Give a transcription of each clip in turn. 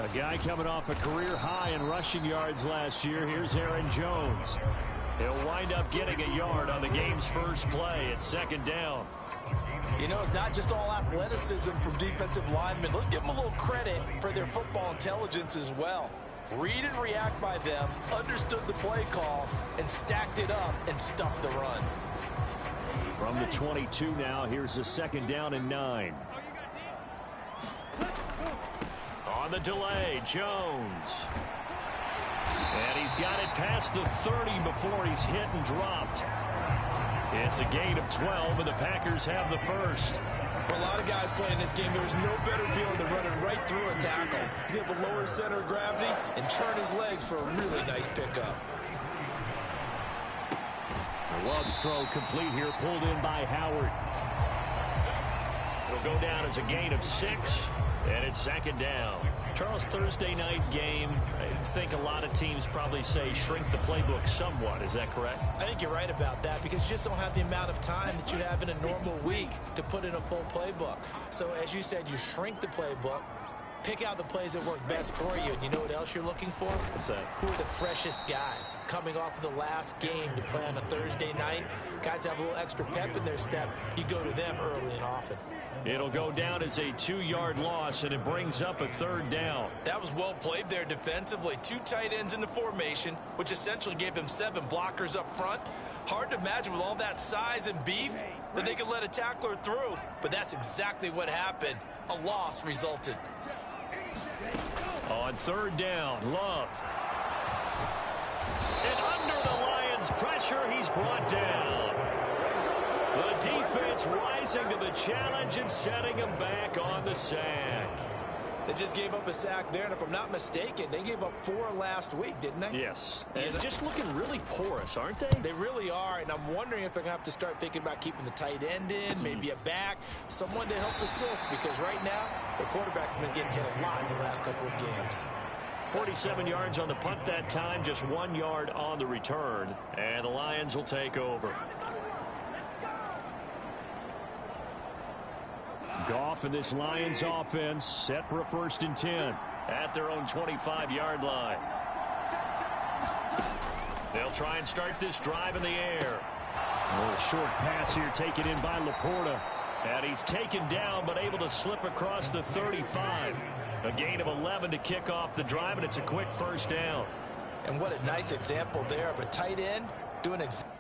A guy coming off a career high in rushing yards last year. Here's Aaron Jones. He'll wind up getting a yard on the game's first play. It's second down. You know, it's not just all athleticism from defensive linemen. Let's give them a little credit for their football intelligence as well. Read and react by them, understood the play call, and stacked it up and stuffed the run. From the 22 now, here's the second down and 9. On the delay, Jones. And he's got it past the 30 before he's hit and dropped. It's a gain of 12, and the Packers have the first. For a lot of guys playing this game, there's no better feeling than running right through a tackle. He's able to lower his center of gravity and turn his legs for a really nice pickup. Love's throw complete here, pulled in by Howard. It'll go down as a gain of 6, and it's second down. Charles, Thursday night game, I think a lot of teams probably say shrink the playbook somewhat. Is that correct? I think you're right about that because you just don't have the amount of time that you have in a normal week to put in a full playbook. So as you said, you shrink the playbook, pick out the plays that work best for you, and you know what else you're looking for? What's that? Who are the freshest guys coming off of the last game to play on a Thursday night? Guys have a little extra pep in their step. You go to them early and often. It'll go down as a 2-yard loss, and it brings up a third down. That was well played there defensively. 2 tight ends in the formation, which essentially gave them 7 blockers up front. Hard to imagine with all that size and beef that they could let a tackler through, but that's exactly what happened. A loss resulted. On third down, Love. And under the Lions' pressure, he's brought down. The defense rising to the challenge and setting him back on the sack. They just gave up a sack there, and if I'm not mistaken, they gave up 4 last week, didn't they? Yes. And just looking really porous, aren't they? They really are, and I'm wondering if they're going to have to start thinking about keeping the tight end in, maybe a back, someone to help assist, because right now, the quarterback's been getting hit a lot in the last couple of games. 47 yards on the punt that time, just 1 yard on the return, and the Lions will take over. Goff and this Lions offense set for a 1st and 10 at their own 25-yard line. They'll try and start this drive in the air. A little short pass here taken in by Laporta. And he's taken down but able to slip across the 35. A gain of 11 to kick off the drive, and it's a quick first down. And what a nice example there of a tight end doing exactly.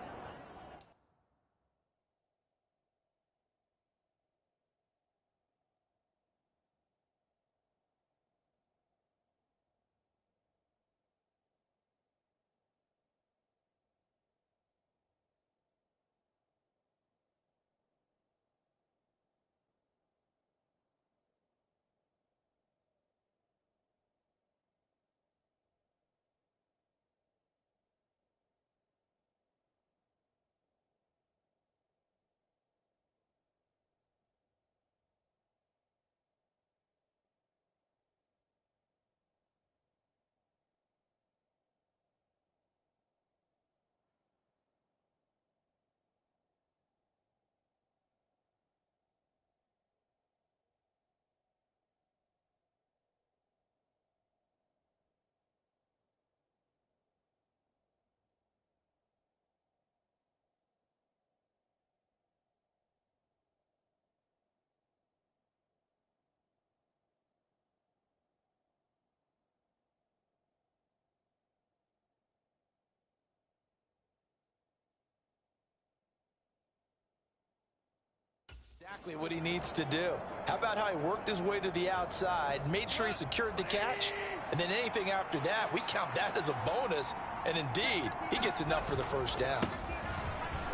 Exactly what he needs to do. How about how he worked his way to the outside, made sure he secured the catch, and then anything after that, we count that as a bonus, and indeed, he gets enough for the first down.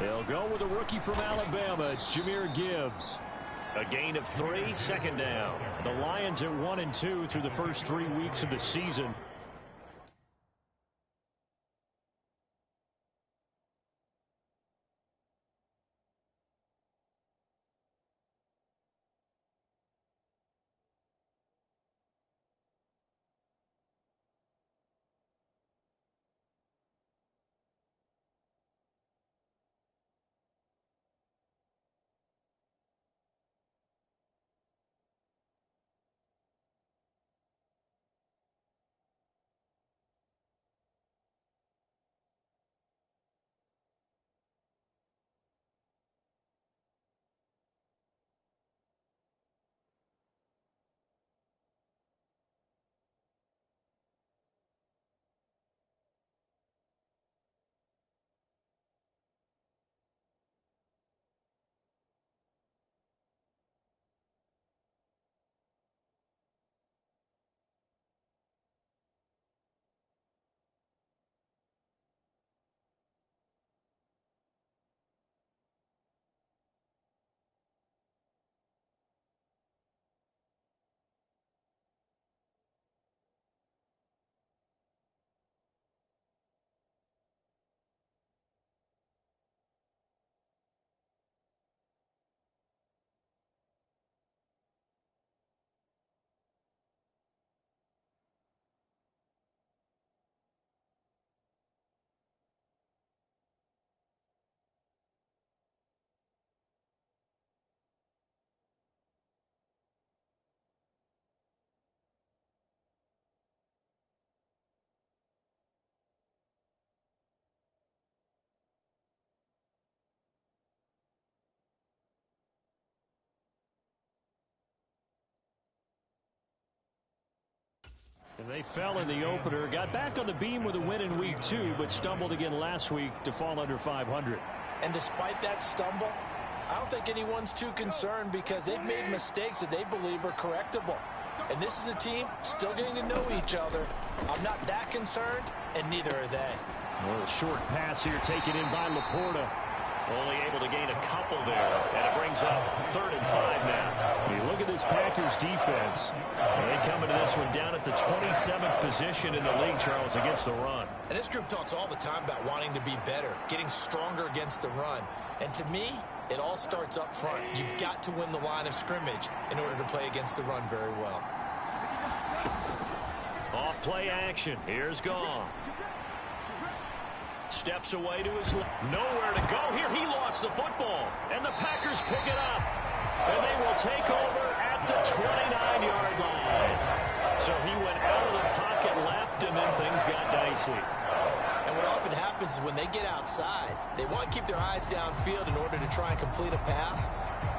They'll go with a rookie from Alabama. It's Jahmyr Gibbs. A gain of 3, second down. The Lions are 1-2 through the first 3 weeks of the season. And they fell in the opener, got back on the beam with a win in week 2, but stumbled again last week to fall under 500. And despite that stumble, I don't think anyone's too concerned because they've made mistakes that they believe are correctable. And this is a team still getting to know each other. I'm not that concerned, and neither are they. Well, a short pass here taken in by Laporta. Only able to gain a couple there, and it brings up 3rd and 5 now. You look at this Packers defense. They come into this one down at the 27th position in the league, Charles, against the run. And this group talks all the time about wanting to be better, getting stronger against the run. And to me, it all starts up front. You've got to win the line of scrimmage in order to play against the run very well. Off play action. Here's Goff. Steps away to his left. Nowhere to go here. He lost the football. And the Packers pick it up. And they will take over at the 29-yard line. So he went out of the pocket left, and then things got dicey. And what often happens is when they get outside, they want to keep their eyes downfield in order to try and complete a pass.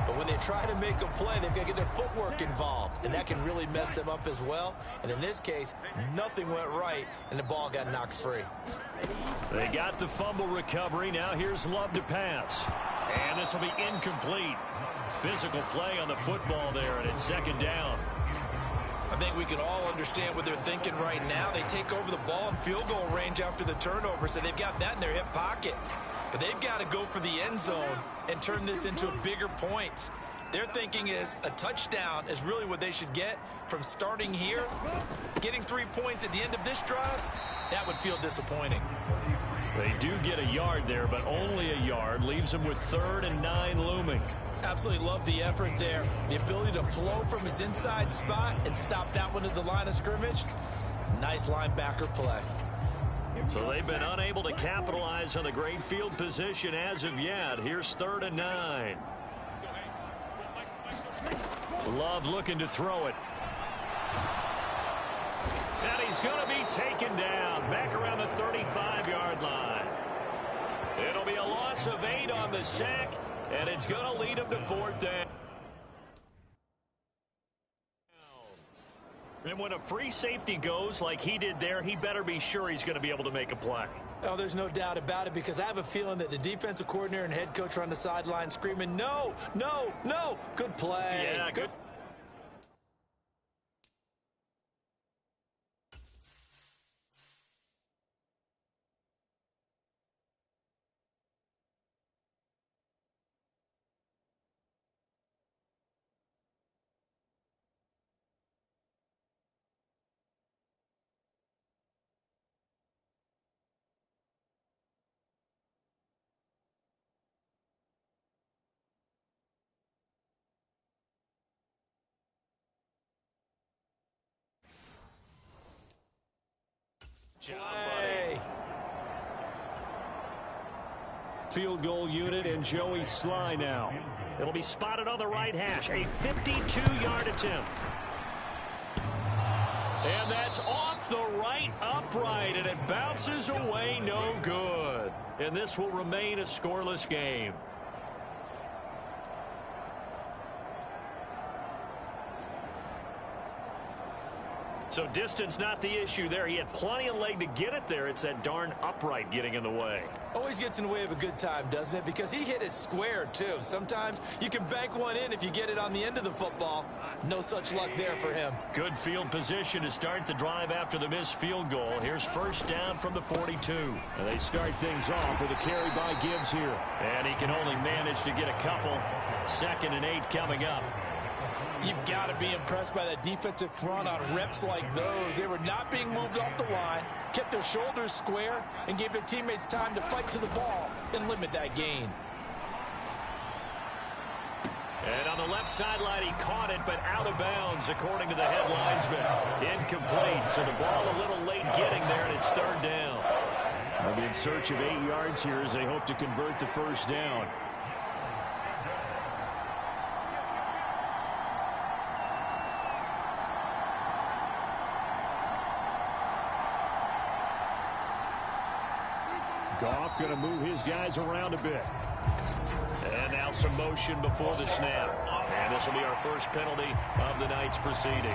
But when they try to make a play, they've got to get their footwork involved. And that can really mess them up as well. And in this case, nothing went right, and the ball got knocked free. They got the fumble recovery. Now here's Love to pass. And this will be incomplete. Physical play on the football there, and it's 2nd down. I think we can all understand what they're thinking right now. They take over the ball in field goal range after the turnover, so they've got that in their hip pocket. But they've got to go for the end zone and turn this into bigger points. Their thinking is a touchdown is really what they should get from starting here. Getting 3 points at the end of this drive, that would feel disappointing. They do get a yard there, but only a yard. Leaves them with 3rd and 9 looming. Absolutely love the effort there. The ability to flow from his inside spot and stop that one at the line of scrimmage. Nice linebacker play. So they've been unable to capitalize on the great field position as of yet. Here's 3rd and 9. Love looking to throw it. And he's going to be taken down back around the 35-yard line. It'll be a loss of 8 on the sack, and it's going to lead him to 4th down. And when a free safety goes like he did there, he better be sure he's going to be able to make a play. Oh, there's no doubt about it, because I have a feeling that the defensive coordinator and head coach are on the sideline screaming, no, no, no. Good play. Yeah, good. Play. Field goal unit and Joey Sly now. It'll be spotted on the right hash. A 52-yard attempt. And that's off the right upright, and it bounces away no good. And this will remain a scoreless game. So distance not the issue there. He had plenty of leg to get it there. It's that darn upright getting in the way. Always gets in the way of a good time, doesn't it? Because he hit it square, too. Sometimes you can bank one in if you get it on the end of the football. No such luck there for him. Good field position to start the drive after the missed field goal. Here's 1st down from the 42. And they start things off with a carry by Gibbs here. And he can only manage to get a couple. 2nd and 8 coming up. You've got to be impressed by that defensive front on reps like those. They were not being moved off the line, kept their shoulders square, and gave their teammates time to fight to the ball and limit that gain. And on the left sideline, he caught it, but out of bounds, according to the head linesman. Incomplete, so the ball a little late getting there, and it's 3rd down. They'll be in search of 8 yards here as they hope to convert the 1st down. Goff going to move his guys around a bit. And now some motion before the snap. And this will be our first penalty of the night's proceedings.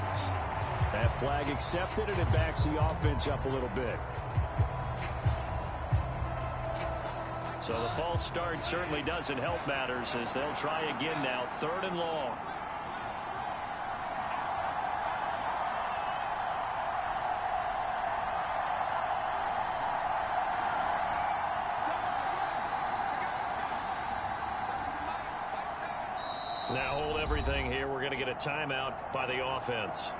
That flag accepted, and it backs the offense up a little bit. So the false start certainly doesn't help matters as they'll try again now, 3rd and long. Now hold everything here. We're going to get a timeout by the offense.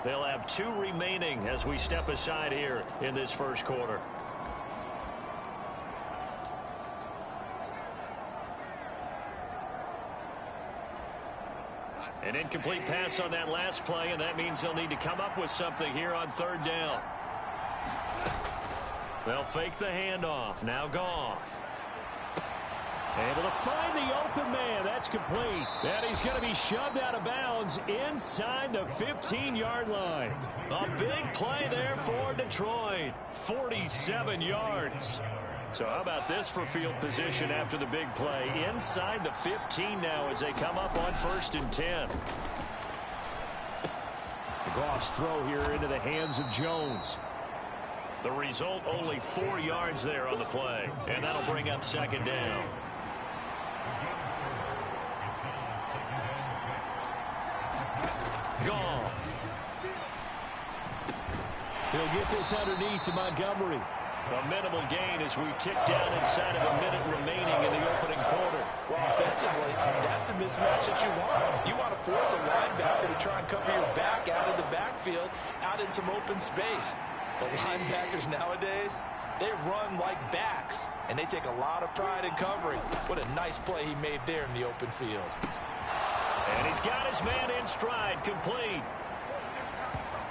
They'll have 2 remaining as we step aside here in this first quarter. An incomplete pass on that last play, and that means they'll need to come up with something here on 3rd down. They'll fake the handoff. Now Goff. Able to find the open man. That's complete. And he's going to be shoved out of bounds inside the 15-yard line. A big play there for Detroit. 47 yards. So how about this for field position after the big play? Inside the 15 now as they come up on 1st and 10. Goff's throw here into the hands of Jones. The result, only 4 yards there on the play. And that'll bring up 2nd down. Goff. He'll get this underneath to Montgomery. A minimal gain as we tick down inside of a minute remaining in the opening quarter. Well, offensively, that's the mismatch that you want. You want to force a linebacker to try and cover your back out of the backfield, out in some open space. But linebackers nowadays, they run like backs, and they take a lot of pride in covering. What a nice play he made there in the open field. And he's got his man in stride, complete.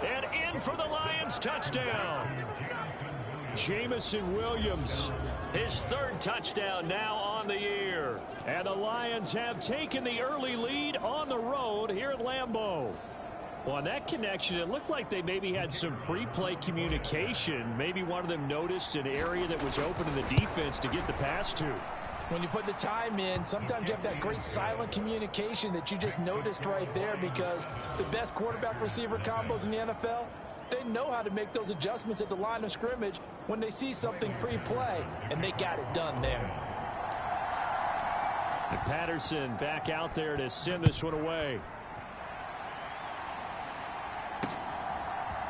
And in for the Lions, touchdown. Jamison Williams, his 3rd touchdown now on the year. And the Lions have taken the early lead on the road here at Lambeau. Well, on that connection, it looked like they maybe had some pre-play communication. Maybe one of them noticed an area that was open in the defense to get the pass to. When you put the time in, sometimes you have that great silent communication that you just noticed right there, because the best quarterback-receiver combos in the NFL, they know how to make those adjustments at the line of scrimmage when they see something pre-play, and they got it done there. And Patterson back out there to send this one away.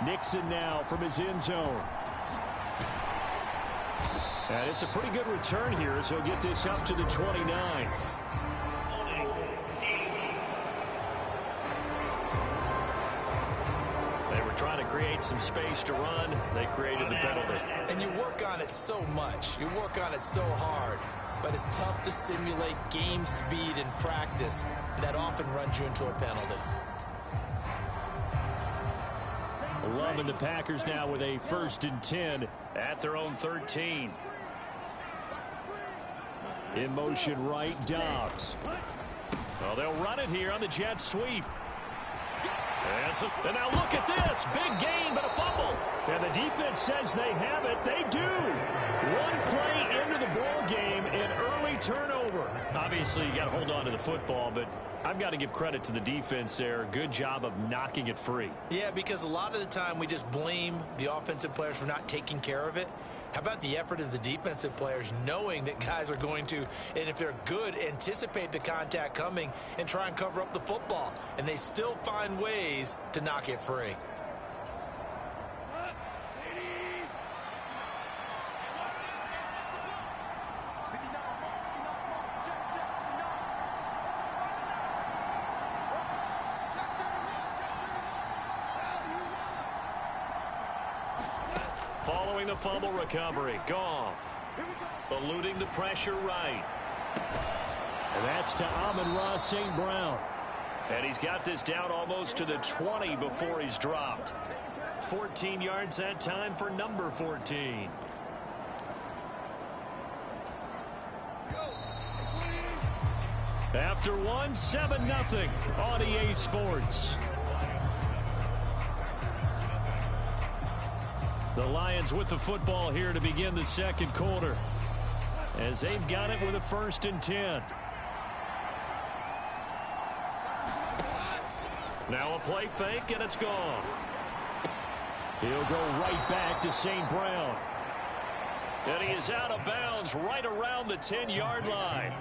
Nixon now from his end zone. And it's a pretty good return here as he'll get this up to the 29. They were trying to create some space to run. They created the penalty. And you work on it so much. You work on it so hard. But it's tough to simulate game speed in practice. That often runs you into a penalty. Love and the Packers now with a 1st and 10 at their own 13. In motion right, Dobbs. Well, they'll run it here on the jet sweep. And now look at this. Big gain, but a fumble. And the defense says they have it. They do. One play into the ball game, an early turnover. Obviously, you got to hold on to the football, but I've got to give credit to the defense there. Good job of knocking it free. Yeah, because a lot of the time we just blame the offensive players for not taking care of it. How about the effort of the defensive players knowing that guys are going to, and if they're good, anticipate the contact coming and try and cover up the football. And they still find ways to knock it free. Following the fumble recovery, Goff eluding the pressure right. And that's to Amon-Ra St. Brown. And he's got this down almost to the 20 before he's dropped. 14 yards that time for number 14. After one, 7-0 on EA Sports. The Lions with the football here to begin the second quarter, as they've got it with a 1st and 10. Now a play fake, and it's gone. He'll go right back to St. Brown. And he is out of bounds right around the 10-yard line.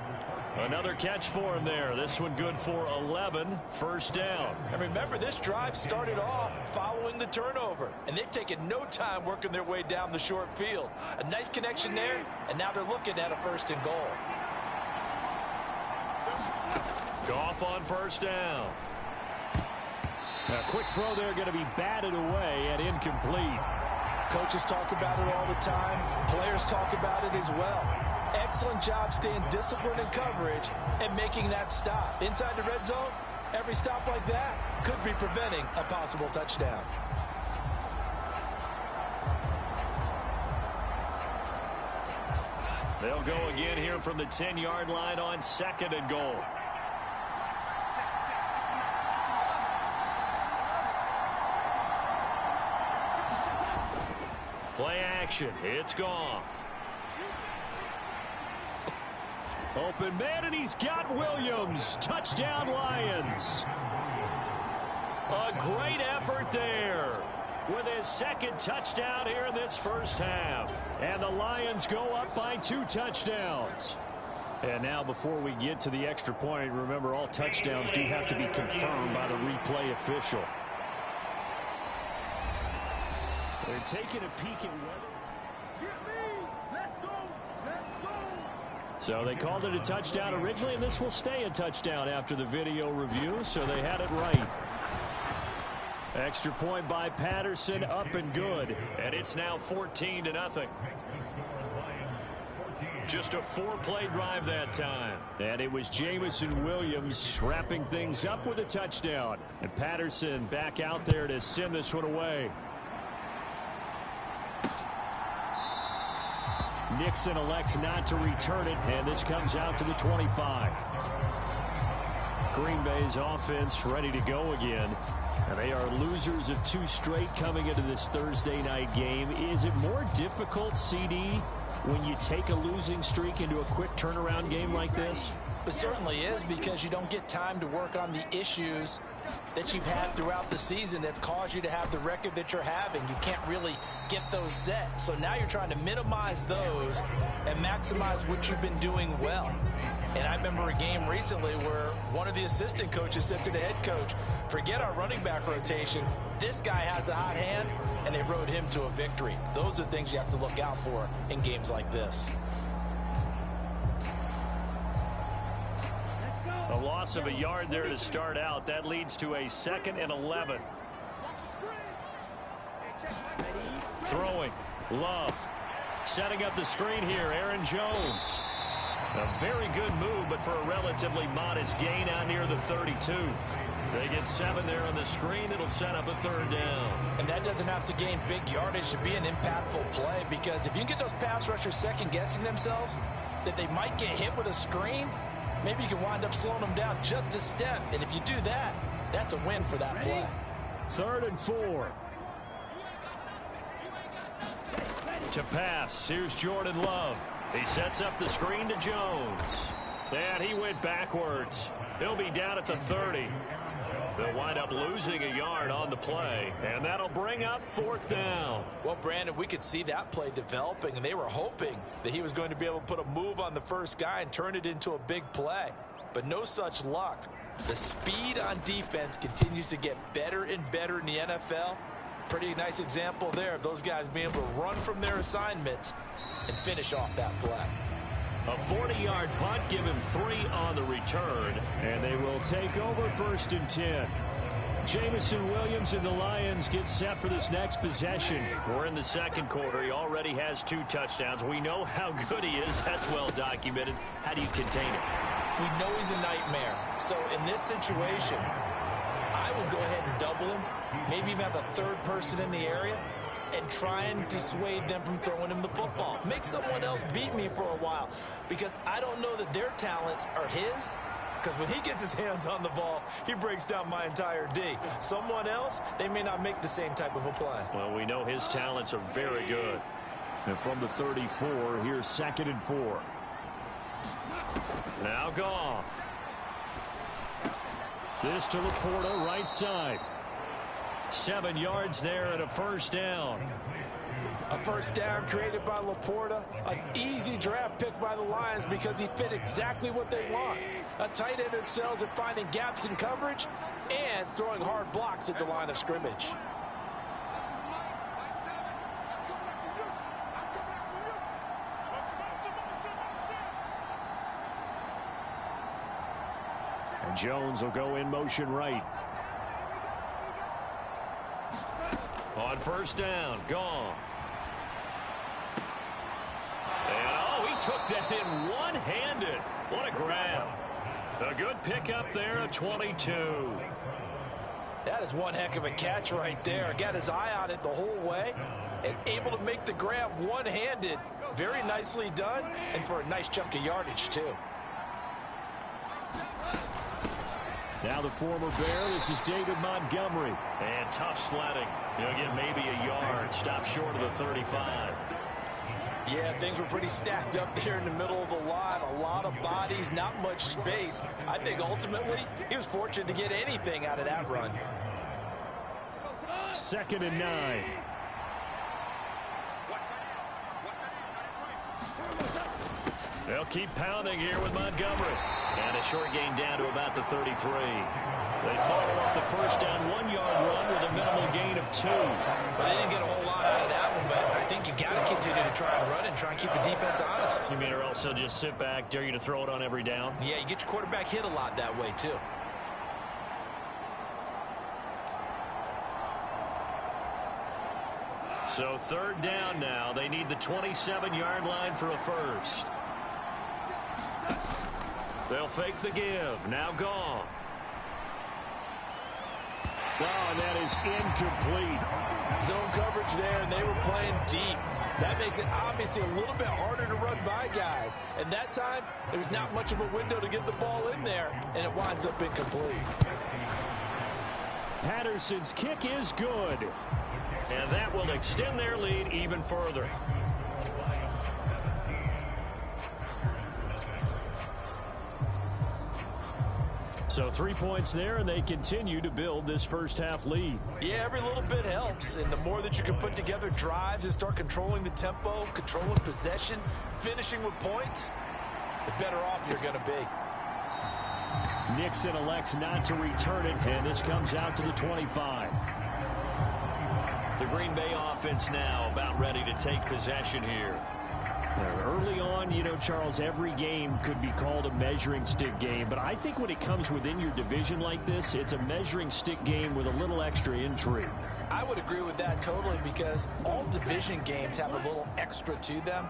Another catch for him there. This one good for 11. First down. And remember, this drive started off following the turnover. And they've taken no time working their way down the short field. A nice connection there, and now they're looking at a 1st and goal. Goff on first down. A quick throw there going to be batted away and incomplete. Coaches talk about it all the time. Players talk about it as well. Excellent job staying disciplined in coverage and making that stop. Inside the red zone, every stop like that could be preventing a possible touchdown. They'll go again here from the 10-yard line on 2nd and goal. Play action. It's Goff. Open man, and he's got Williams. Touchdown, Lions. A great effort there with his 2nd touchdown here in this first half. And the Lions go up by 2 touchdowns. And now before we get to the extra point, remember all touchdowns do have to be confirmed by the replay official. They're taking a peek at whether. So they called it a touchdown originally, and this will stay a touchdown after the video review, so they had it right. Extra point by Patterson, up and good. And it's now 14-0. Just a 4-play drive that time. And it was Jamison Williams wrapping things up with a touchdown. And Patterson back out there to send this one away. Nixon elects not to return it, and this comes out to the 25. Green Bay's offense ready to go again. And they are losers of 2 straight coming into this Thursday night game. Is it more difficult, CD, when you take a losing streak into a quick turnaround game like this? It certainly is, because you don't get time to work on the issues that you've had throughout the season that have caused you to have the record that you're having. You can't really get those set. So now you're trying to minimize those and maximize what you've been doing well. And I remember a game recently where one of the assistant coaches said to the head coach, forget our running back rotation. This guy has a hot hand, and they rode him to a victory. Those are things you have to look out for in games like this. A loss of a yard there to start out. That leads to a 2nd and 11. Throwing. Love. Setting up the screen here. Aaron Jones. A very good move, but for a relatively modest gain out near the 32. They get 7 there on the screen. It'll set up a 3rd down. And that doesn't have to gain big yardage to be an impactful play, because if you can get those pass rushers second-guessing themselves that they might get hit with a screen, maybe you can wind up slowing them down just a step. And if you do that, that's a win for that play. 3rd and 4. To pass. Here's Jordan Love. He sets up the screen to Jones. And he went backwards. He'll be down at the 30. They'll wind up losing a yard on the play, and that'll bring up 4th down. Well, Brandon, we could see that play developing, and they were hoping that he was going to be able to put a move on the first guy and turn it into a big play. But no such luck. The speed on defense continues to get better and better in the NFL. Pretty nice example there of those guys being able to run from their assignments and finish off that play. A 40-yard punt, give him 3 on the return, and they will take over 1st and 10. Jamison Williams and the Lions get set for this next possession. We're in the 2nd quarter. He already has 2 touchdowns. We know how good he is. That's well documented. How do you contain it? We know he's a nightmare. So in this situation, I would go ahead and double him, maybe even have a 3rd person in the area, and try and dissuade them from throwing him the football. Make someone else beat me for a while, because I don't know that their talents are his, because when he gets his hands on the ball, he breaks down my entire D. Someone else, they may not make the same type of a play. Well, we know his talents are very good. And from the 34, here's 2nd and 4. Now Goff. This to Laporta, right side. 7 yards there and a first down. A first down created by Laporta. An easy draft pick by the Lions because he fit exactly what they want. A tight end excels at finding gaps in coverage and throwing hard blocks at the line of scrimmage. And Jones will go in motion right. On first down, Goff. And oh, he took that in one-handed. What a grab. A good pickup there at 22. That is one heck of a catch right there. Got his eye on it the whole way and able to make the grab one-handed. Very nicely done and for a nice chunk of yardage too. Now the former Bear, this is David Montgomery. And tough sledding. He'll get maybe a yard. Stop short of the 35. Yeah, things were pretty stacked up there in the middle of the line. A lot of bodies, not much space. I think ultimately he was fortunate to get anything out of that run. 2nd and 9. They'll keep pounding here with Montgomery. And a short gain down to about the 33. They follow up the first down 1-yard run with a minimal gain of 2. But they didn't get a whole lot out of that one, but I think you got to continue to try and run and try and keep the defense honest. You mean or else they'll just sit back, dare you to throw it on every down? Yeah, you get your quarterback hit a lot that way too. So 3rd down now. They need the 27-yard line for a first. They'll fake the give. Now Goff. Oh, and that is incomplete. Zone coverage there, and they were playing deep. That makes it obviously a little bit harder to run by guys. And that time, there's not much of a window to get the ball in there, and it winds up incomplete. Patterson's kick is good. And that will extend their lead even further. So 3 points there, and they continue to build this first half lead. Yeah, every little bit helps, and the more that you can put together drives and start controlling the tempo, controlling possession, finishing with points, the better off you're going to be. Nixon elects not to return it, and this comes out to the 25. The Green Bay offense now about ready to take possession here. Early on, you know, Charles, every game could be called a measuring stick game. But I think when it comes within your division like this, it's a measuring stick game with a little extra intrigue. I would agree with that totally because all division games have a little extra to them.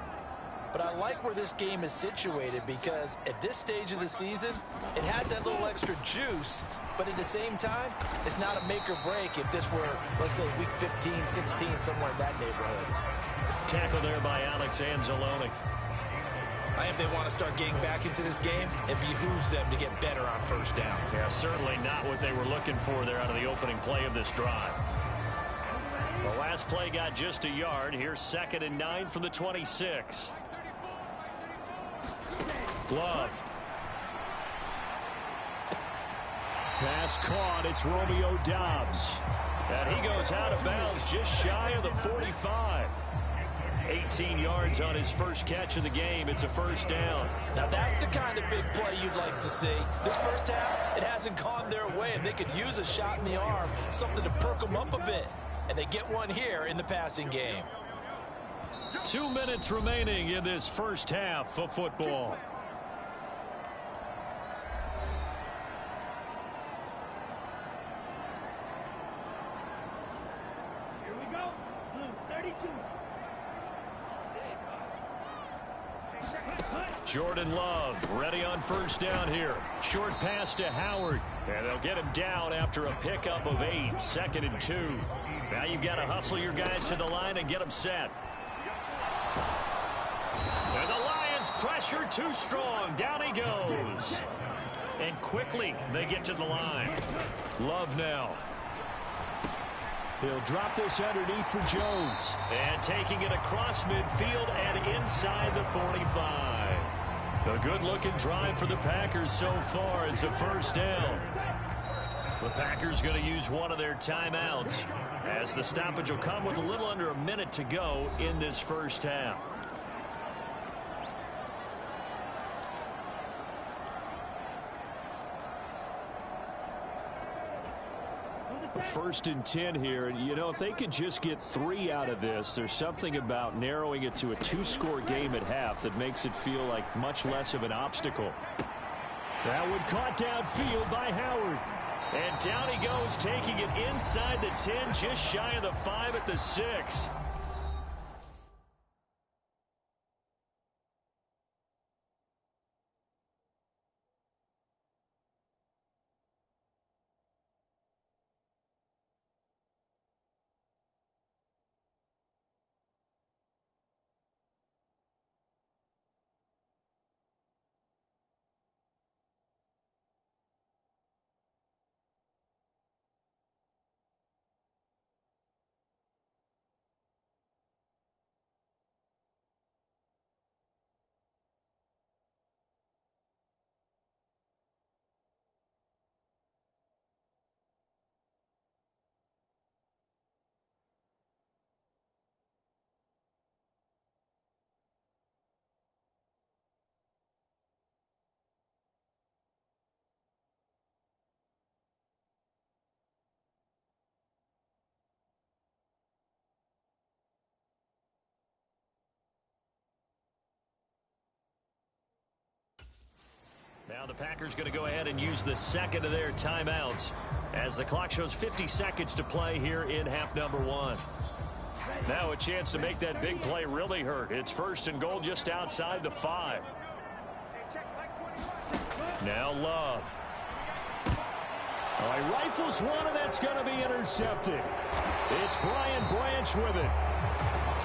But I like where this game is situated because at this stage of the season, it has that little extra juice. But at the same time, it's not a make or break if this were, let's say, week 15, 16, somewhere in that neighborhood. Tackle there by Alex Anzalone. I think they want to start getting back into this game. It behooves them to get better on first down. Yeah, certainly not what they were looking for there out of the opening play of this drive. The last play got just a yard. Here's 2nd and 9 from the 26. Glove. Pass caught. It's Romeo Doubs. And he goes out of bounds just shy of the 45. 18 yards on his first catch of the game. It's a first down. Now that's the kind of big play you'd like to see. This first half, it hasn't gone their way, and they could use a shot in the arm, something to perk them up a bit. And they get one here in the passing game. 2 minutes remaining in this first half of football. Jordan Love ready on first down here. Short pass to Howard. And they'll get him down after a pickup of 8. 2nd and 2. Now you've got to hustle your guys to the line and get them set. And the Lions pressure too strong. Down he goes. And quickly they get to the line. Love now. He'll drop this underneath for Jones. And taking it across midfield and inside the 45. A good-looking drive for the Packers so far. It's a first down. The Packers going to use one of their timeouts as the stoppage will come with a little under a minute to go in this first half. First and 10 here. You know, if they could just get 3 out of this, there's something about narrowing it to a 2-score game at half that makes it feel like much less of an obstacle. That one caught downfield by Howard. And down he goes, taking it inside the 10, just shy of the 5 at the 6. Now the Packers going to go ahead and use the second of their timeouts as the clock shows 50 seconds to play here in half number 1. Now a chance to make that big play really hurt. It's first and goal just outside the 5. Now Love. Oh, he rifles one, and that's going to be intercepted. It's Brian Branch with it.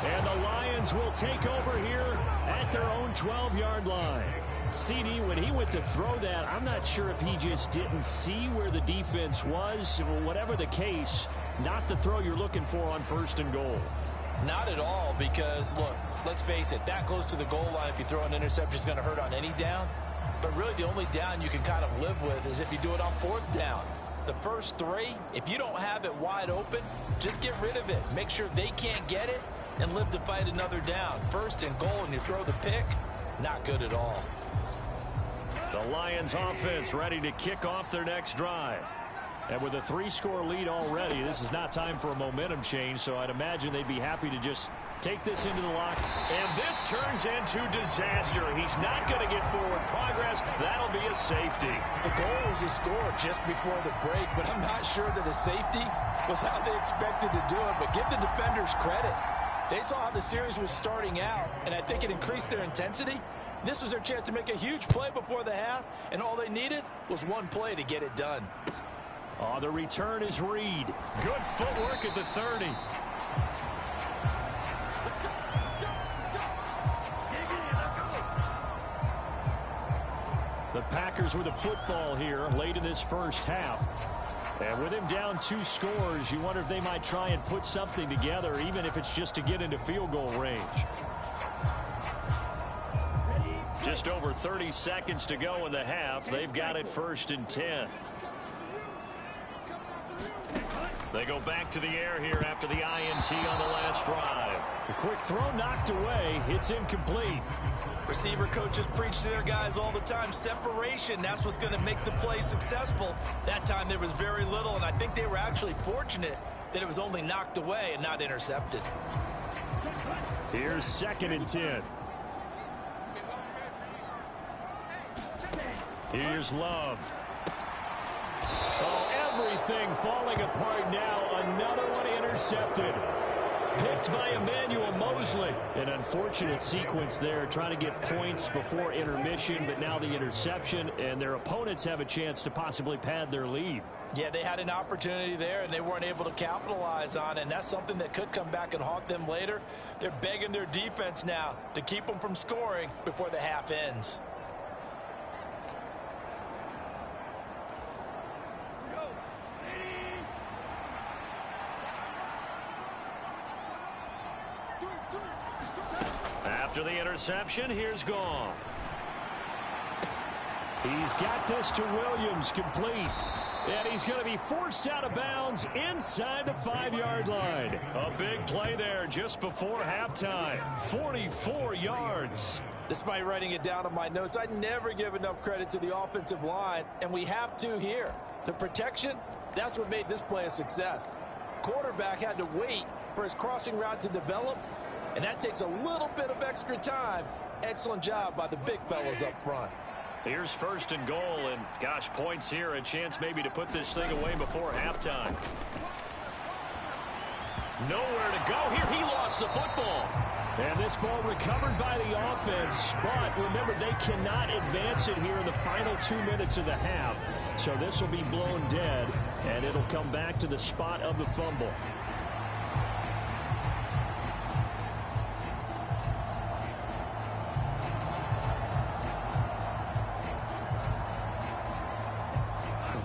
And the Lions will take over here at their own 12-yard line. CD, when he went to throw that, I'm not sure if he just didn't see where the defense was. Whatever the case, not the throw you're looking for on first and goal. Not at all, because, look, let's face it, that close to the goal line, if you throw an interception, is going to hurt on any down. But really the only down you can kind of live with is if you do it on 4th down. The first 3, if you don't have it wide open, just get rid of it. Make sure they can't get it and live to fight another down. First and goal, and you throw the pick, not good at all. The Lions offense ready to kick off their next drive. And with a 3-score lead already, this is not time for a momentum change, so I'd imagine they'd be happy to just take this into the lock. And this turns into disaster. He's not going to get forward progress. That'll be a safety. The goal was to score just before the break, but I'm not sure that a safety was how they expected to do it. But give the defenders credit. They saw how the series was starting out, and I think it increased their intensity. This was their chance to make a huge play before the half, and all they needed was one play to get it done. Oh, the return is Reed. Good footwork at the 30. The Packers with the football here late in this first half. And with him down 2 scores, you wonder if they might try and put something together, even if it's just to get into field goal range. Just over 30 seconds to go in the half. They've got it first and 10. They go back to the air here after the INT on the last drive. The quick throw knocked away. It's incomplete. Receiver coaches preach to their guys all the time. Separation, that's what's going to make the play successful. That time there was very little, and I think they were actually fortunate that it was only knocked away and not intercepted. Here's second and 10. Here's Love. Oh, everything falling apart now. Another one intercepted. Picked by Emmanuel Mosley. An unfortunate sequence there, trying to get points before intermission, but now the interception, and their opponents have a chance to possibly pad their lead. Yeah, they had an opportunity there, and they weren't able to capitalize on it, and that's something that could come back and haunt them later. They're begging their defense now to keep them from scoring before the half ends. After the interception, here's Goff. He's got this to Williams, complete. And he's going to be forced out of bounds inside the 5-yard line. A big play there just before halftime. 44 yards. Despite writing it down on my notes, I never give enough credit to the offensive line, and we have to here. The protection, that's what made this play a success. Quarterback had to wait for his crossing route to develop, and that takes a little bit of extra time. Excellent job by the big fellas up front. Here's 1st and goal, and gosh, points here, a chance maybe to put this thing away before halftime. Nowhere to go here. He lost the football. And this ball recovered by the offense, but remember, they cannot advance it here in the final 2 minutes of the half. So this will be blown dead, and it'll come back to the spot of the fumble.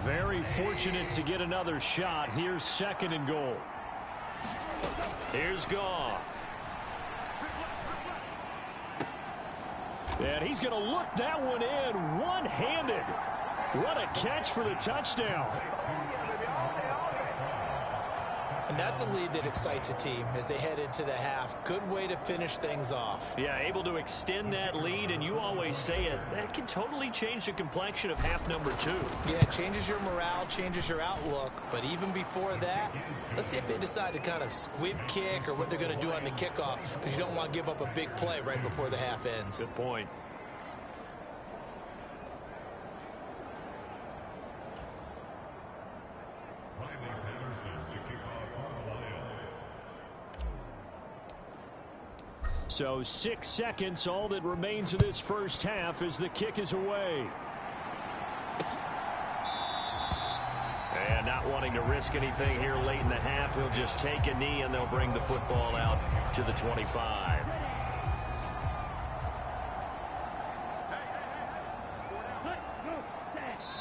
Very fortunate to get another shot. Here's 2nd and goal. Here's Goff. And he's going to look that one in one-handed. What a catch for the touchdown. And that's a lead that excites a team as they head into the half. Good way to finish things off. Yeah, able to extend that lead, and you always say it, that can totally change the complexion of half number 2. Yeah, it changes your morale, changes your outlook. But even before that, let's see if they decide to kind of squib kick or what they're going to do on the kickoff, because you don't want to give up a big play right before the half ends. Good point. So 6 seconds, all that remains of this first half as the kick is away. And not wanting to risk anything here late in the half, he'll just take a knee and they'll bring the football out to the 25.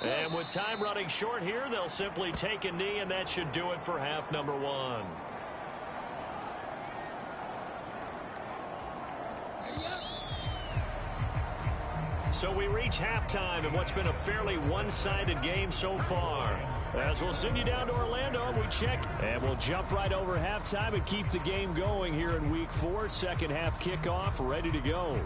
And with time running short here, they'll simply take a knee, and that should do it for half number 1. So we reach halftime in what's been a fairly one-sided game so far. As we'll send you down to Orlando, we check, and we'll jump right over halftime and keep the game going here in Week 4. Second half kickoff, ready to go.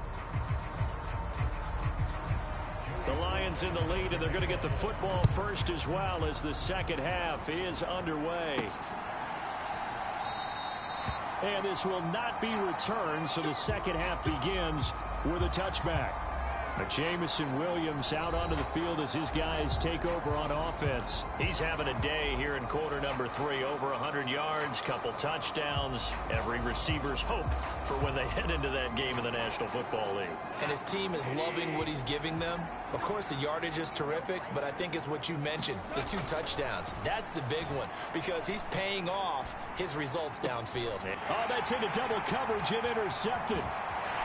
The Lions in the lead, and they're going to get the football first as well as the second half is underway. And this will not be returned, so the second half begins with a touchback. Jamison Williams out onto the field as his guys take over on offense. He's having a day here in quarter number 3. Over 100 yards, couple touchdowns. Every receiver's hope for when they head into that game in the National Football League. And his team is loving what he's giving them. Of course, the yardage is terrific, but I think it's what you mentioned, the 2 touchdowns. That's the big one because he's paying off his results downfield. Oh, that's into double coverage and intercepted.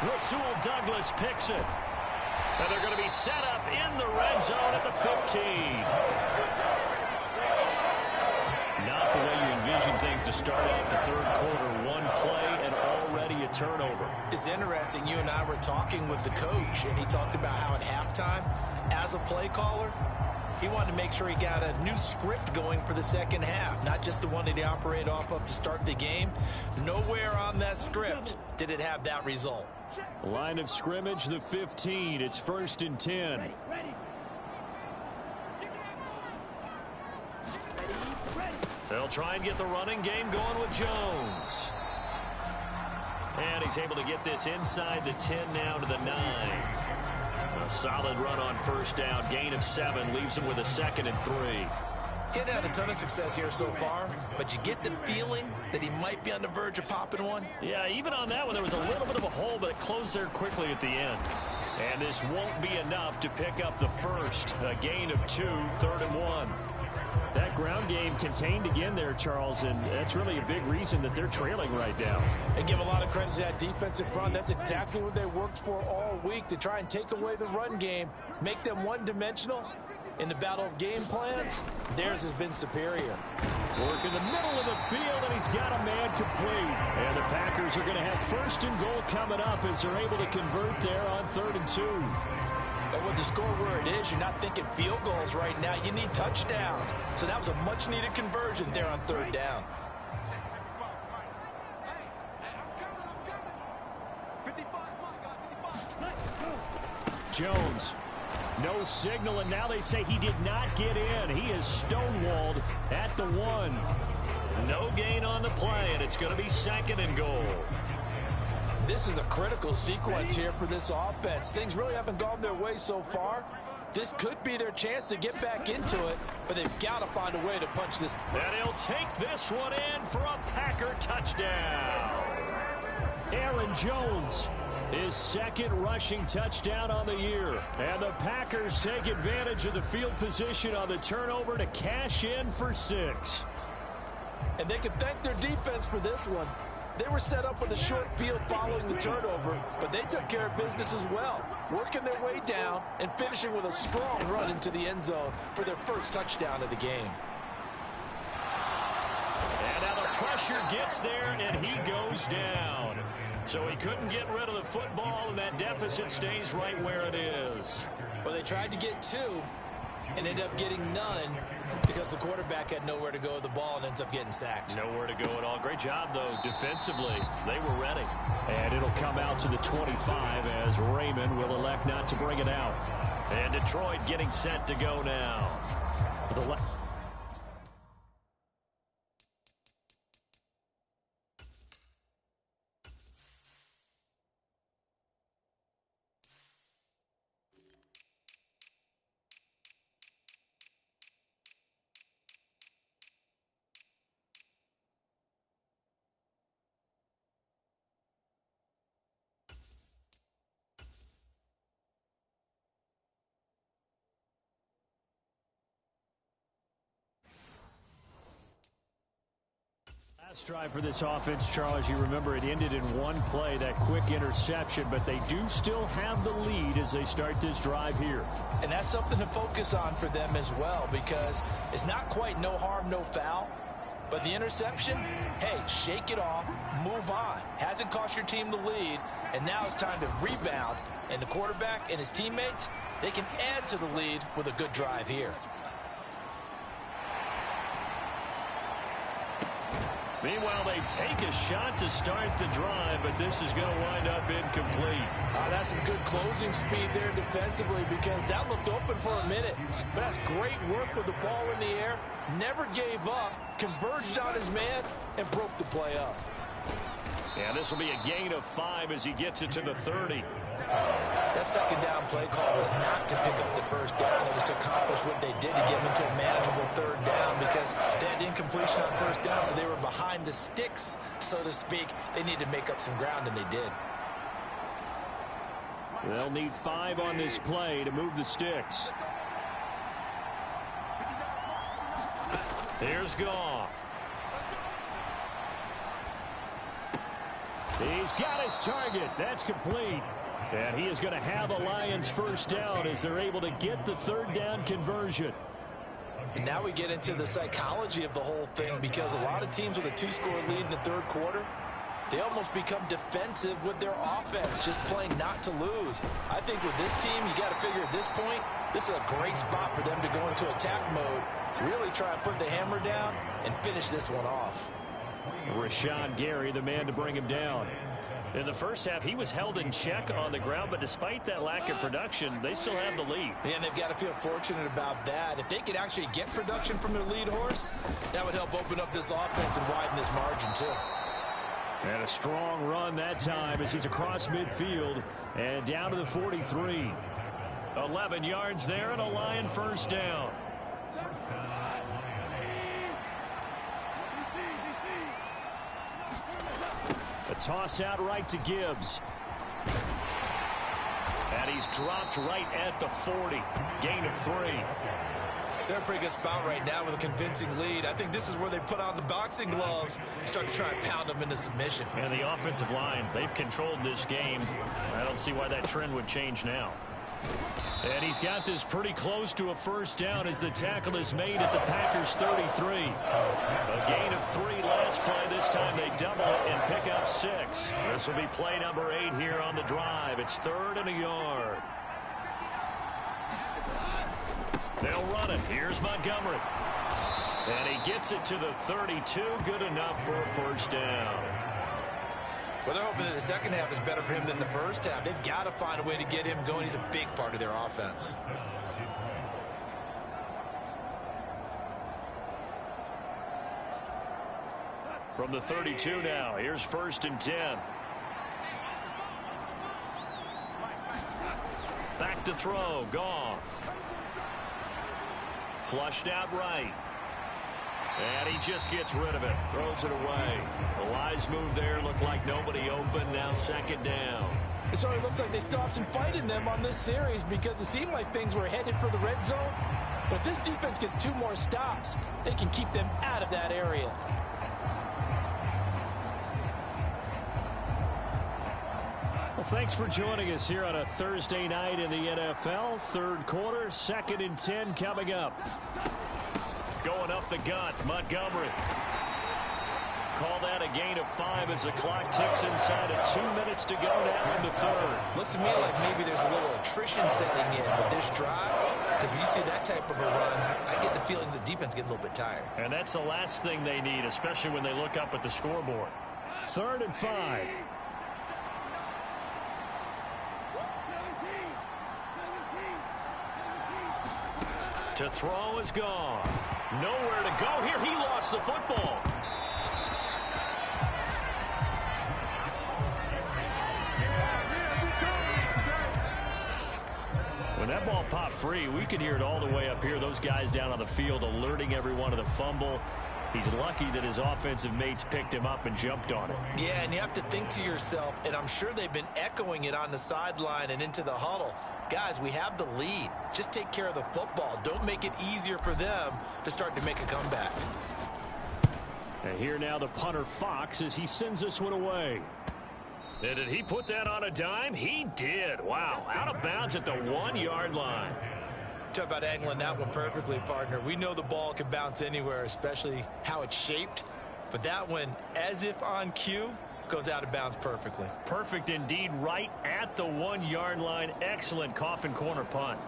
Rasul Douglas picks it. And they're going to be set up in the red zone at the 15. Not the way you envision things to start off the third quarter. One play and already a turnover. It's interesting. You and I were talking with the coach, and he talked about how at halftime, as a play caller, he wanted to make sure he got a new script going for the second half, not just the one that he operated off of to start the game. Nowhere on that script did it have that result. Line of scrimmage, the 15. It's 1st and 10. They'll try and get the running game going with Jones. And he's able to get this inside the 10 now to the 9. A solid run on first down. Gain of 7 leaves him with a 2nd and 3. He hadn't had a ton of success here so far, but you get the feeling that he might be on the verge of popping one. Yeah, even on that one, there was a little bit of a hole, but it closed there quickly at the end. And this won't be enough to pick up the first. A gain of 2, 3rd and 1. That ground game contained again there, Charles, and that's really a big reason that they're trailing right now. They give a lot of credit to that defensive front. That's exactly what they worked for all week, to try and take away the run game, make them one-dimensional. In the battle of game plans, theirs has been superior. Work in the middle of the field, and he's got a man complete. And the Packers are going to have 1st and goal coming up as they're able to convert there on 3rd and 2. And with the score where it is, you're not thinking field goals right now. You need touchdowns. So that was a much-needed conversion there on third down. Jones. No signal, and now they say he did not get in. He is stonewalled at the 1. No gain on the play, and it's going to be 2nd and goal. This is a critical sequence here for this offense. Things really haven't gone their way so far. This could be their chance to get back into it, but they've got to find a way to punch this. And he'll take this one in for a Packer touchdown. Aaron Jones, his 2nd rushing touchdown on the year. And the Packers take advantage of the field position on the turnover to cash in for 6. And they can thank their defense for this one. They were set up with a short field following the turnover, but they took care of business as well, working their way down and finishing with a strong run into the end zone for their first touchdown of the game. And now the pressure gets there, and he goes down. So he couldn't get rid of the football, and that deficit stays right where it is. Well, they tried to get 2 and ended up getting none because the quarterback had nowhere to go with the ball and ends up getting sacked. Nowhere to go at all. Great job, though, defensively. They were ready. And it'll come out to the 25 as Raymond will elect not to bring it out. And Detroit getting set to go now. Last drive for this offense, Charles, you remember it ended in one play, that quick interception, but they do still have the lead as they start this drive here. And that's something to focus on for them as well, because it's not quite no harm, no foul. But the interception, hey, shake it off, move on. Hasn't cost your team the lead, and now it's time to rebound. And the quarterback and his teammates, they can add to the lead with a good drive here. Meanwhile, they take a shot to start the drive, but this is going to wind up incomplete. That's some good closing speed there defensively, because that looked open for a minute. But that's great work with the ball in the air. Never gave up, converged on his man, and broke the play up. And this will be a gain of 5 as he gets it to the 30. That second down play call was not to pick up the first down. It was to accomplish what they did to get them into a manageable third down, because they had incompletion on first down, so they were behind the sticks, so to speak. They needed to make up some ground, and they did. They'll need 5 on this play to move the sticks. Here's Goff. He's got his target. That's complete. And he is going to have a Lions first down as they're able to get the third down conversion. And now we get into the psychology of the whole thing, because a lot of teams with a 2-score lead in the third quarter, they almost become defensive with their offense, just playing not to lose. I think with this team, you got to figure at this point, this is a great spot for them to go into attack mode, really try and put the hammer down and finish this one off. Rashawn Gary, the man to bring him down. In the first half, he was held in check on the ground, but despite that lack of production, they still have the lead. And they've got to feel fortunate about that. If they could actually get production from their lead horse, that would help open up this offense and widen this margin too. And a strong run that time as he's across midfield and down to the 43. 11 yards there and a Lion first down. A toss out right to Gibbs. And he's dropped right at the 40. Gain of 3. They're in a pretty good spot right now with a convincing lead. I think this is where they put on the boxing gloves and start to try and pound them into submission. And the offensive line, they've controlled this game. I don't see why that trend would change now. And he's got this pretty close to a first down as the tackle is made at the Packers' 33. A gain of 3 last play. This time they double it and pick up 6. This will be play number 8 here on the drive. It's 3rd and a yard. They'll run it. Here's Montgomery. And he gets it to the 32. Good enough for a first down. Well, they're hoping that the second half is better for him than the first half. They've got to find a way to get him going. He's a big part of their offense. From the 32 now, here's 1st and 10. Back to throw, Goff. Flushed out right. And he just gets rid of it, throws it away. The wise move there, looked like nobody open, now 2nd down. It sort of looks like they stopped some fight in them on this series because it seemed like things were headed for the red zone. But if this defense gets 2 more stops, they can keep them out of that area. Well, thanks for joining us here on a Thursday night in the NFL. 3rd quarter, 2nd and 10 coming up. Going up the gut, Montgomery. Call that a gain of 5 as the clock ticks inside of 2 minutes to go now in the 3rd. Looks to me like maybe there's a little attrition setting in with this drive, because when you see that type of a run, I get the feeling the defense getting a little bit tired. And that's the last thing they need, especially when they look up at the scoreboard. 3rd and 5. To throw is gone. Nowhere to go here. He lost the football. When that ball popped free, we could hear it all the way up here. Those guys down on the field alerting everyone of the fumble. He's lucky that his offensive mates picked him up and jumped on it. Yeah, and you have to think to yourself, and I'm sure they've been echoing it on the sideline and into the huddle. Guys, we have the lead. Just take care of the football. Don't make it easier for them to start to make a comeback. And here now the punter Fox as he sends this one away. And did he put that on a dime? He did. Wow, out of bounds at the 1-yard line. Talk about angling that one perfectly, partner. We know the ball can bounce anywhere, especially how it's shaped. But that one, as if on cue, goes out of bounds perfectly. Perfect indeed, right at the 1-yard line. Excellent coffin corner punt.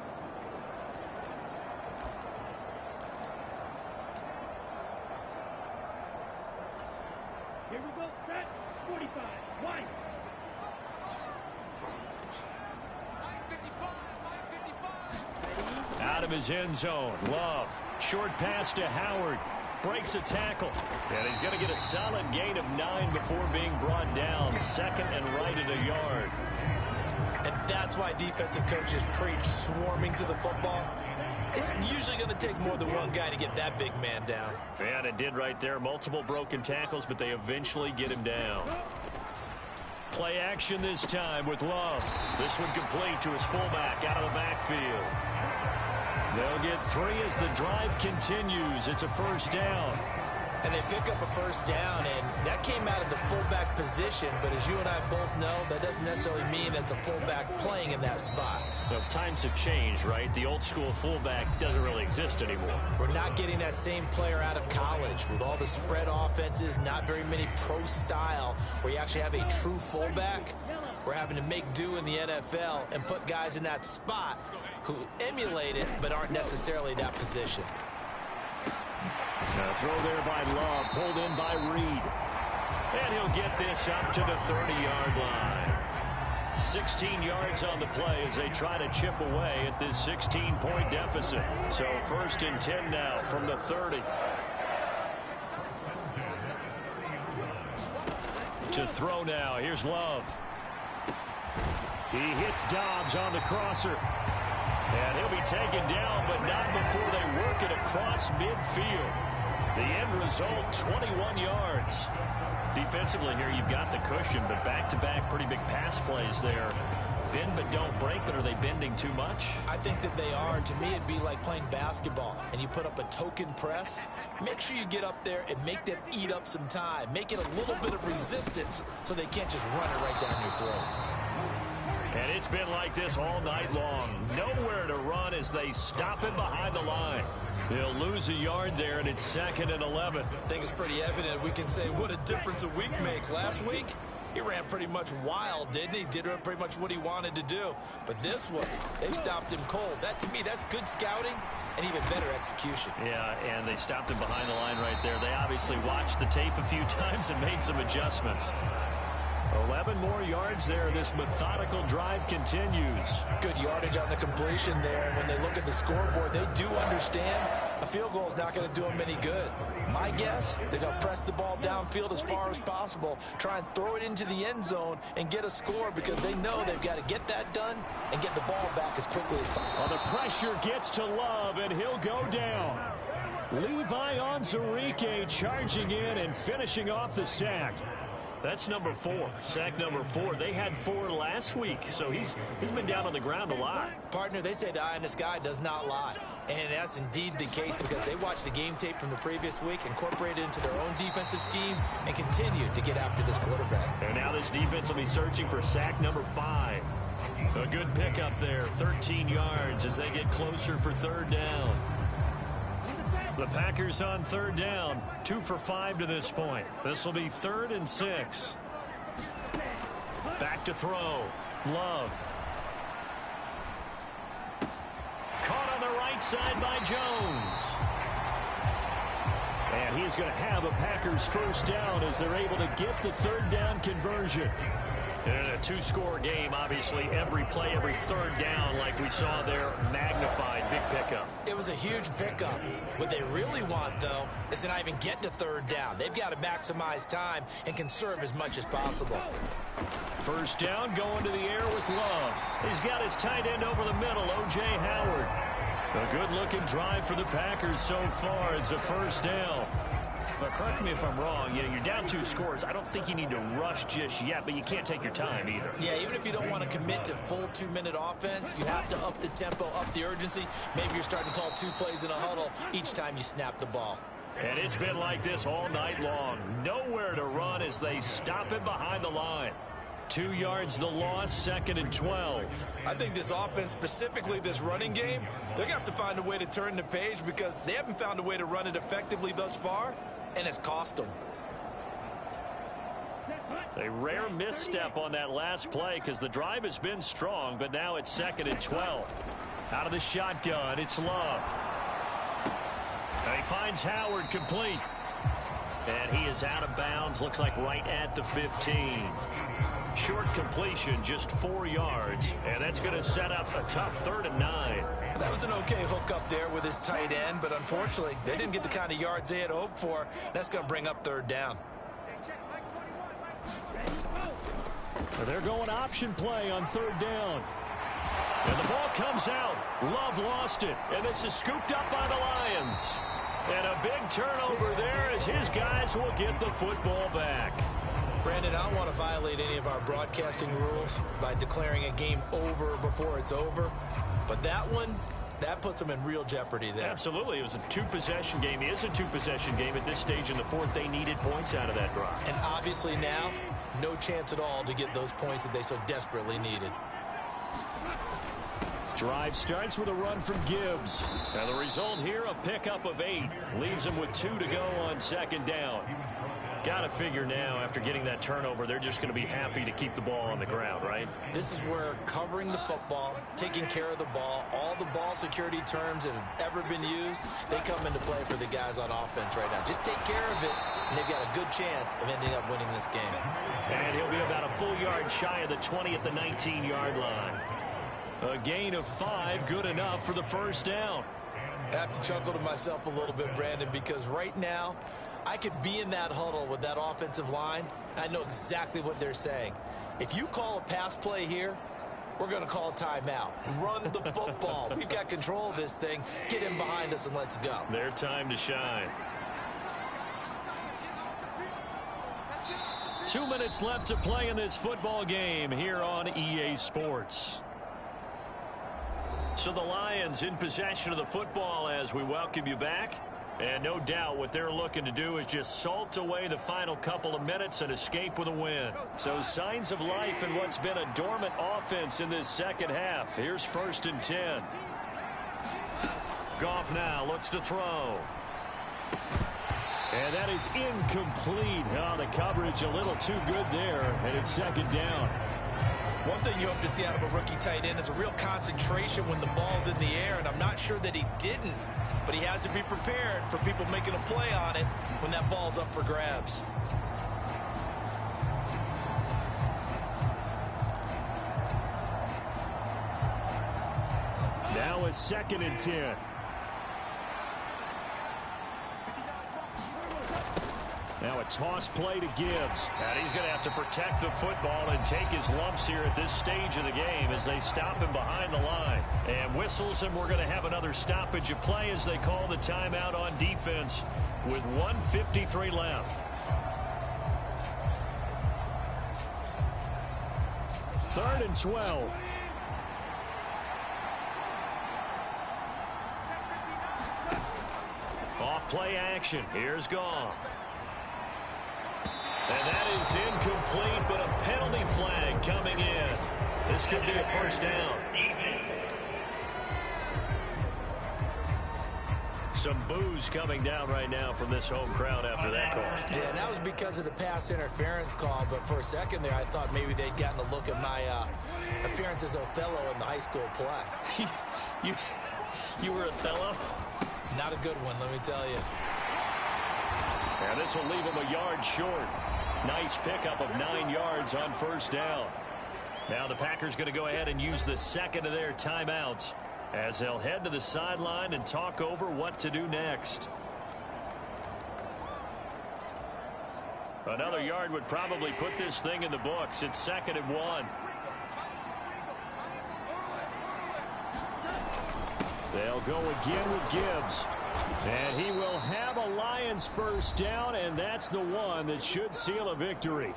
Here we go, set, 45, wide. Out of his end zone, Love. Short pass to Howard. Breaks a tackle. And he's going to get a solid gain of 9 before being brought down. 2nd and right at a yard. And that's why defensive coaches preach swarming to the football. It's usually going to take more than one guy to get that big man down. And it did right there. Multiple broken tackles, but they eventually get him down. Play action this time with Love. This one complete to his fullback out of the backfield. They'll get 3 as the drive continues. It's a first down. And they pick up a first down, and that came out of the fullback position. But as you and I both know, that doesn't necessarily mean it's a fullback playing in that spot. Well, times have changed, right? The old school fullback doesn't really exist anymore. We're not getting that same player out of college with all the spread offenses, not very many pro style where you actually have a true fullback. We're having to make do in the NFL and put guys in that spot who emulate it but aren't necessarily that position. A throw there by Love, pulled in by Reed. And he'll get this up to the 30-yard line. 16 yards on the play as they try to chip away at this 16-point deficit. So 1st and 10 now from the 30. To throw now, here's Love. He hits Dobbs on the crosser. And he'll be taken down, but not before they work it across midfield. The end result, 21 yards. Defensively here, you've got the cushion, but back-to-back pretty big pass plays there. Bend but don't break, but are they bending too much? I think that they are. To me, it'd be like playing basketball, and you put up a token press. Make sure you get up there and make them eat up some time. Make it a little bit of resistance so they can't just run it right down your throat. And it's been like this all night long. Nowhere to run as they stop him behind the line. They'll lose a yard there, and it's 2nd and 11. I think it's pretty evident. We can say what a difference a week makes. Last week, He ran pretty much wild, didn't he? Did pretty much what he wanted to do. But this one, they stopped him cold. That, to me, that's good scouting and even better execution. Yeah, and they stopped him behind the line right there. They obviously watched the tape a few times and made some adjustments. 11 more yards there. This methodical drive continues. Good yardage on the completion there. And when they look at the scoreboard, they do understand a field goal is not going to do them any good. My guess, they're going to press the ball downfield as far as possible, try and throw it into the end zone and get a score because they know they've got to get that done and get the ball back as quickly as possible. Well, the pressure gets to Love, and he'll go down. Levi Onwuzurike charging in and finishing off the sack. That's number 4, sack number 4. They had 4 last week, so he's been down on the ground a lot. Partner, they say the eye in the sky does not lie. And that's indeed the case because they watched the game tape from the previous week, incorporated it into their own defensive scheme, and continued to get after this quarterback. And now this defense will be searching for sack number 5. A good pickup there, 13 yards as they get closer for 3rd down. The Packers on 3rd down, 2 for 5 to this point. This will be 3rd and 6. Back to throw. Love. Caught on the right side by Jones. And he's going to have a Packers 1st down as they're able to get the 3rd down conversion. And a 2-score game, obviously, every play, every 3rd down, like we saw there, magnified, big pickup. It was a huge pickup. What they really want, though, is to not even get to 3rd down. They've got to maximize time and conserve as much as possible. 1st down, going to the air with Love. He's got his tight end over the middle, O.J. Howard. A good-looking drive for the Packers so far. It's a 1st down. But correct me if I'm wrong, you're down 2 scores. I don't think you need to rush just yet, but you can't take your time either. Yeah, even if you don't want to commit to full 2-minute offense, you have to up the tempo, up the urgency. Maybe you're starting to call 2 plays in a huddle each time you snap the ball. And it's been like this all night long. Nowhere to run as they stop him behind the line. 2 yards the loss, 2nd and 12. I think this offense, specifically this running game, they're going to have to find a way to turn the page because they haven't found a way to run it effectively thus far. And it's cost them. A rare misstep on that last play because the drive has been strong, but now it's 2nd and 12. Out of the shotgun, it's Love. And he finds Howard complete. And he is out of bounds, looks like right at the 15. Short completion, just 4 yards, and that's going to set up a tough 3rd and 9. That was an okay hook up there with his tight end, but unfortunately, they didn't get the kind of yards they had hoped for. That's going to bring up 3rd down. They're going option play on 3rd down. And the ball comes out. Love lost it, and this is scooped up by the Lions. And a big turnover there as his guys will get the football back. Brandon, I don't want to violate any of our broadcasting rules by declaring a game over before it's over. But that one, that puts them in real jeopardy there. Absolutely. It was a 2-possession game. It is a 2-possession game at this stage in the 4th. They needed points out of that drive. And obviously now, no chance at all to get those points that they so desperately needed. Drive starts with a run from Gibbs. And the result here, a pickup of 8. Leaves them with 2 to go on 2nd down. Got to figure now, after getting that turnover, they're just going to be happy to keep the ball on the ground, right? This is where covering the football, taking care of the ball, all the ball security terms that have ever been used, they come into play for the guys on offense right now. Just take care of it, and they've got a good chance of ending up winning this game. And he'll be about a full yard shy of the 20 at the 19-yard line. A gain of 5, good enough for the 1st down. I have to chuckle to myself a little bit, Brandon, because right now, I could be in that huddle with that offensive line. I know exactly what they're saying. If you call a pass play here, we're going to call a timeout. Run the football. We've got control of this thing. Get in behind us and let's go. Their time to shine. 2 minutes left to play in this football game here on EA Sports. So the Lions in possession of the football as we welcome you back. And no doubt what they're looking to do is just salt away the final couple of minutes and escape with a win. So signs of life in what's been a dormant offense in this 2nd half. Here's 1st and 10. Goff now looks to throw. And that is incomplete. Oh, the coverage a little too good there. And that second down. One thing you hope to see out of a rookie tight end is a real concentration when the ball's in the air, and I'm not sure that he didn't, but he has to be prepared for people making a play on it when that ball's up for grabs. Now a 2nd and 10. Now a toss play to Gibbs. And he's going to have to protect the football and take his lumps here at this stage of the game as they stop him behind the line. And whistles, and we're going to have another stoppage of play as they call the timeout on defense with 1:53 left. Third and 12. Off play action. Here's Goff. And that is incomplete, but a penalty flag coming in. This could be a first down. Some boos coming down right now from this home crowd after that call. Yeah, and that was because of the pass interference call, but for a second there I thought maybe they'd gotten a look at my appearance as Othello in the high school play. You were Othello? Not a good one, let me tell you. And this will leave him a yard short. Nice pickup of 9 yards on first down. Now the Packers going to go ahead and use the second of their timeouts as they'll head to the sideline and talk over what to do next. Another yard would probably put this thing in the books. It's 2nd and 1. They'll go again with Gibbs. And he will have a Lions first down, and that's the one that should seal a victory.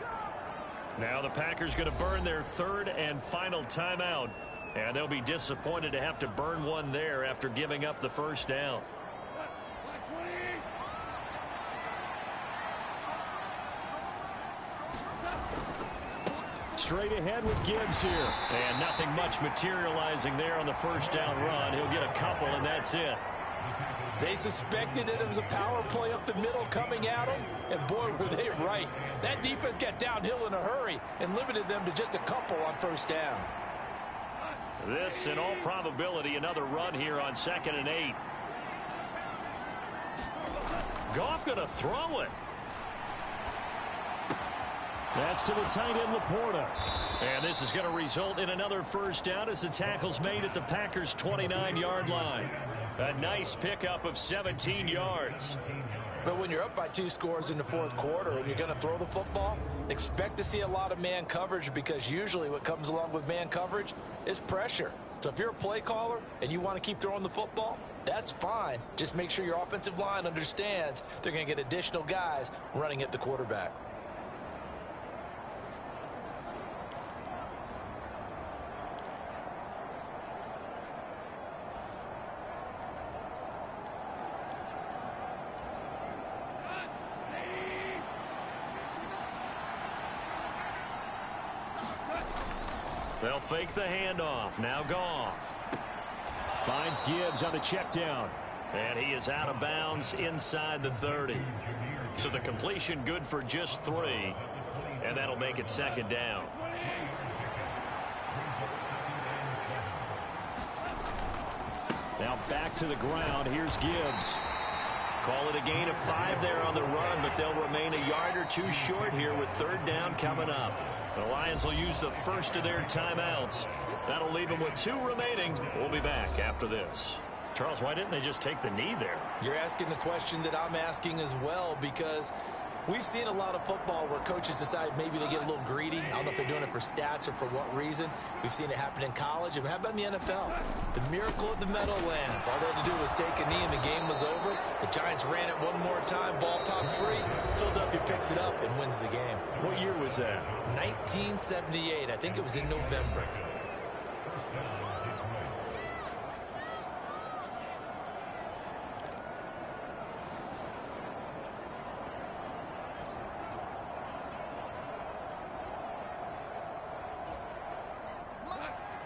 Now the Packers going to burn their 3rd and final timeout, and they'll be disappointed to have to burn one there after giving up the first down. Straight ahead with Gibbs here. And nothing much materializing there on the first down run. He'll get a couple, and that's it. They suspected that it was a power play up the middle coming at them, and boy, were they right. That defense got downhill in a hurry and limited them to just a couple on first down. This, in all probability, another run here on 2nd and 8. Goff going to throw it. That's to the tight end, Laporta. And this is going to result in another first down as the tackle's made at the Packers' 29-yard line. A nice pickup of 17 yards. But when you're up by 2 scores in the 4th quarter and you're going to throw the football, expect to see a lot of man coverage, because usually what comes along with man coverage is pressure. So if you're a play caller and you want to keep throwing the football, that's fine. Just make sure your offensive line understands they're going to get additional guys running at the quarterback. They'll fake the handoff. Now Goff finds Gibbs on the check down. And he is out of bounds inside the 30. So the completion good for just 3. And that'll make it 2nd down. Now back to the ground. Here's Gibbs. Call it a gain of 5 there on the run, but they'll remain a yard or 2 short here with 3rd down coming up. The Lions will use the first of their timeouts. That'll leave them with 2 remaining. We'll be back after this. Charles, why didn't they just take the knee there? You're asking the question that I'm asking as well, because we've seen a lot of football where coaches decide maybe they get a little greedy. I don't know if they're doing it for stats or for what reason. We've seen it happen in college. And how about in the NFL? The miracle of the Meadowlands. All they had to do was take a knee and the game was over. The Giants ran it one more time. Ball popped free. Philadelphia picks it up and wins the game. What year was that? 1978. I think it was in November.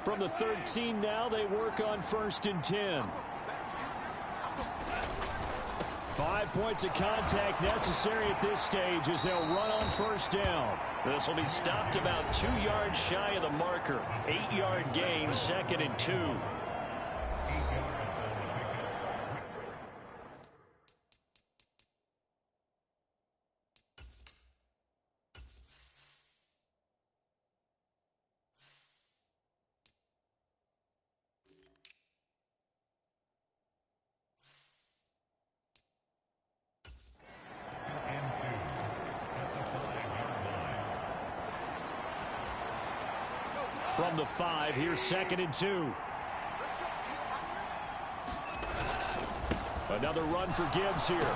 From the 13 now, they work on 1st and 10. 5 points of contact necessary at this stage as they'll run on first down. This will be stopped about 2 yards shy of the marker. 8-yard gain, 2nd and 2. From the 5, here's 2nd and 2. Another run for Gibbs here.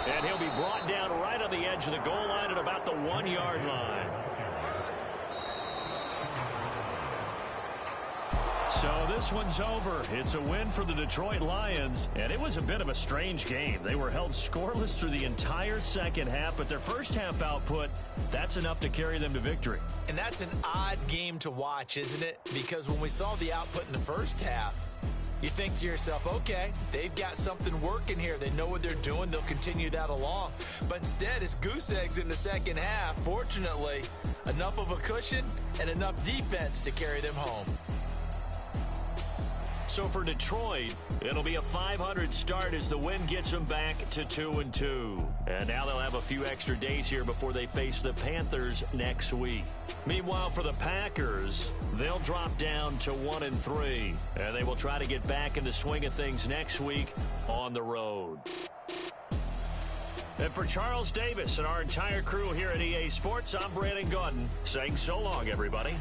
And he'll be brought down right on the edge of the goal line at about the 1-yard line. So this one's over. It's a win for the Detroit Lions, and it was a bit of a strange game. They were held scoreless through the entire second half, but their first half output, that's enough to carry them to victory. And that's an odd game to watch, isn't it? Because when we saw the output in the first half, you think to yourself, okay, they've got something working here. They know what they're doing. They'll continue that along. But instead, it's goose eggs in the second half. Fortunately, enough of a cushion and enough defense to carry them home. So for Detroit, it'll be a .500 start as the win gets them back to 2-2. And now they'll have a few extra days here before they face the Panthers next week. Meanwhile, for the Packers, they'll drop down to 1-3. And they will try to get back in the swing of things next week on the road. And for Charles Davis and our entire crew here at EA Sports, I'm Brandon Gaudin saying so long, everybody.